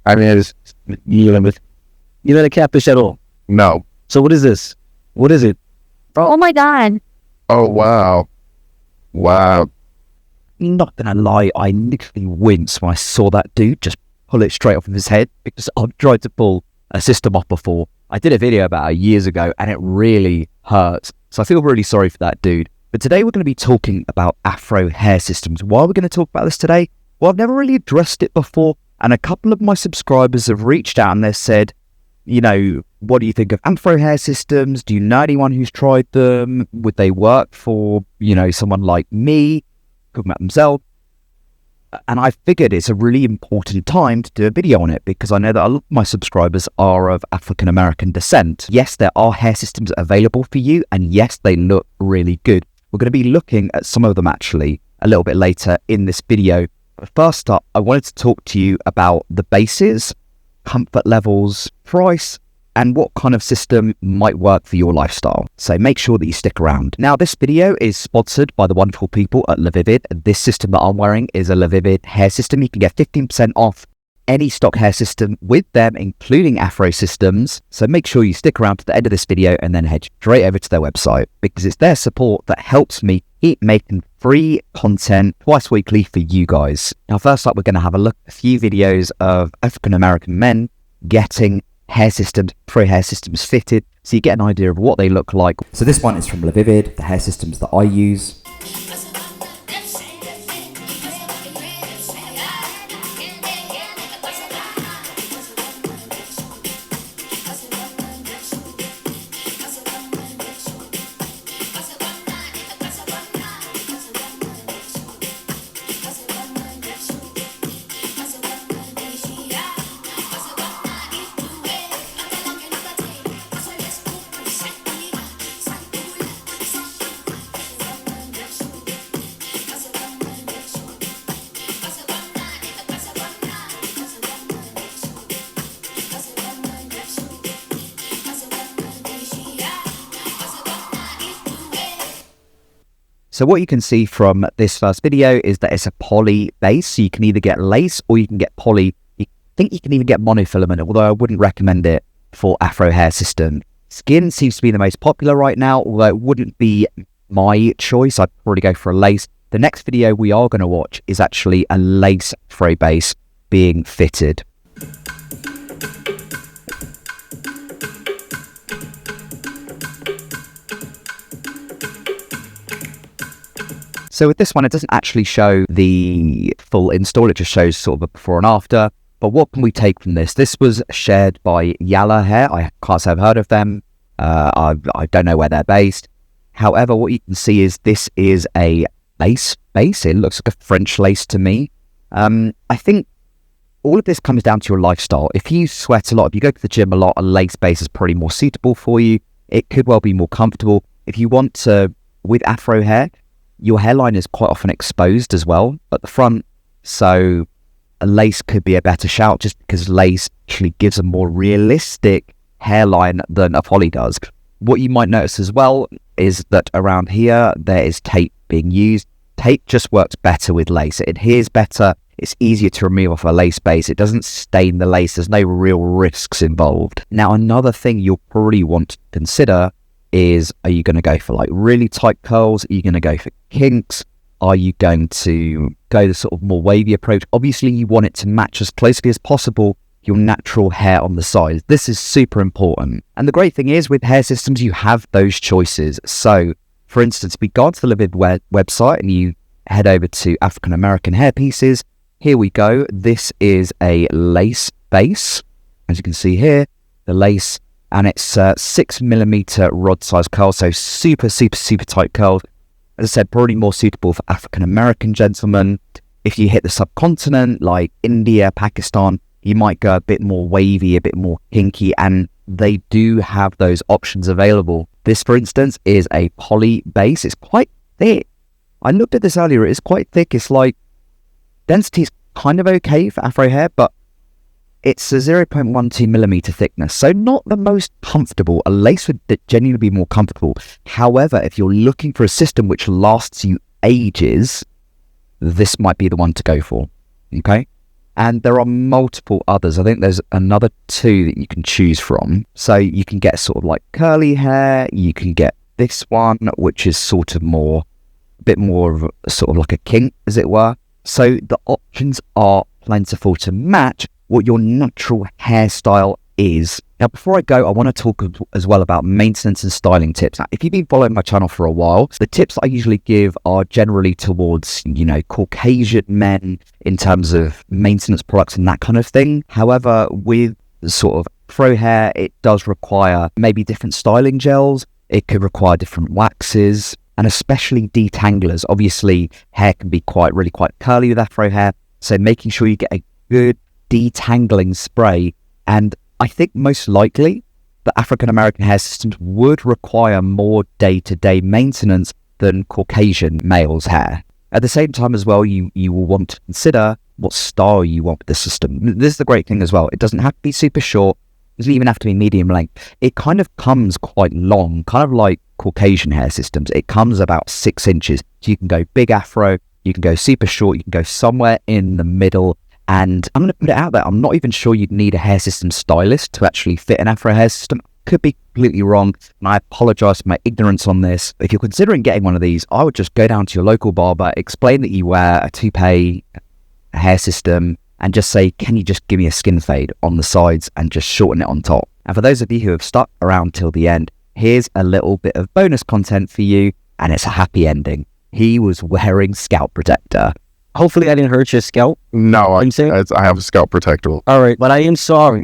I mean, you know the catfish at all? No. So what is this? What is it? Oh my God. Oh, wow. Wow. Not gonna lie, I literally winced when I saw that dude just pull it straight off of his head, because I've tried to pull a system off before. I did a video about years ago and it really hurts. So I feel really sorry for that dude. But today we're going to be talking about Afro hair systems. Why are we going to talk about this today? Well, I've never really addressed it before, and a couple of my subscribers have reached out and they've said, you know, what do you think of Afro hair systems? Do you know anyone who's tried them? Would they work for, you know, someone like me, talking about themselves? And I figured it's a really important time to do a video on it, because I know that a lot of my subscribers are of African American descent. Yes, there are hair systems available for you, and yes, they look really good. We're going to be looking at some of them actually a little bit later in this video. But first up, I wanted to talk to you about the bases, comfort levels, price, and what kind of system might work for your lifestyle. So make sure that you stick around. Now, this video is sponsored by the wonderful people at LaVivid. This system that I'm wearing is a LaVivid hair system. You can get 15% off any stock hair system with them, including Afro systems. So make sure you stick around to the end of this video and then head straight over to their website, because it's their support that helps me keep making free content twice weekly for you guys. Now, first up, we're going to have a look at a few videos of African American men getting hair systems, Afro hair systems fitted, so you get an idea of what they look like. So this one is from LaVivid, the hair systems that I use. So what you can see from this first video is that it's a poly base. So you can either get lace or you can get poly. I think you can even get monofilament, although I wouldn't recommend it for Afro hair system. Skin seems to be the most popular right now, although it wouldn't be my choice. I'd probably go for a lace. The next video we are going to watch is actually a lace Afro base being fitted. So with this one, it doesn't actually show the full install. It just shows sort of a before and after. But what can we take from this? This was shared by Yala Hair. I can't say I've heard of them. I don't know where they're based. However, what you can see is this is a lace base. It looks like a French lace to me. I think all of this comes down to your lifestyle. If you sweat a lot, if you go to the gym a lot, a lace base is probably more suitable for you. It could well be more comfortable. If you want to, with Afro hair, your hairline is quite often exposed as well at the front, so a lace could be a better shout, just because lace actually gives a more realistic hairline than a poly does. What you might notice as well is that around here there is tape being used. Tape just works better with lace. It adheres better. It's easier to remove off a lace base. It doesn't stain the lace. There's no real risks involved. Now, another thing you'll probably want to consider is, are you going to go for like really tight curls? Are you going to go for kinks? Are you going to go the sort of more wavy approach? Obviously, you want it to match as closely as possible your natural hair on the sides. This is super important. And the great thing is, with hair systems, you have those choices. So, for instance, if we go to the LaVivid website and you head over to African American hair pieces, here we go. This is a lace base. As you can see here, the lace, and it's 6mm rod size curl, so super tight curls. As I said, probably more suitable for African American gentlemen. If you hit the subcontinent like India, Pakistan, you might go a bit more wavy, a bit more kinky, and they do have those options available. This, for instance, is a poly base. It's quite thick. I looked at this earlier. It's quite thick. It's like, density is kind of okay for Afro hair, but it's a 0.12mm thickness, so not the most comfortable. A lace would genuinely be more comfortable. However, if you're looking for a system which lasts you ages, this might be the one to go for, okay? And there are multiple others. I think there's another 2 that you can choose from. So you can get sort of like curly hair. You can get this one, which is sort of more, a bit more of a, sort of like a kink, as it were. So the options are plentiful to match what your natural hairstyle is. Now, before I go, I want to talk as well about maintenance and styling tips. Now, if you've been following my channel for a while, the tips I usually give are generally towards, Caucasian men in terms of maintenance products and that kind of thing. However, with sort of Afro hair, it does require maybe different styling gels. It could require different waxes, and especially detanglers. Obviously, hair can be really quite curly with Afro hair. So making sure you get a good detangling spray. And I think most likely the African American hair systems would require more day-to-day maintenance than Caucasian males' hair. At the same time as well, you will want to consider what style you want with the system. This is the great thing as well. It doesn't have to be super short. It doesn't even have to be medium length. It kind of comes quite long, kind of like Caucasian hair systems. It comes about 6 inches. So you can go big Afro, you can go super short, you can go somewhere in the middle. And I'm going to put it out there, I'm not even sure you'd need a hair system stylist to actually fit an Afro hair system. Could be completely wrong, and I apologise for my ignorance on this. If you're considering getting one of these, I would just go down to your local barber, explain that you wear a toupee hair system, and just say, can you just give me a skin fade on the sides and just shorten it on top? And for those of you who have stuck around till the end, here's a little bit of bonus content for you, and it's a happy ending. He was wearing scalp protector. Hopefully I didn't hurt your scalp. No, I I'm saying? have a scalp protector. All right, but I am sorry.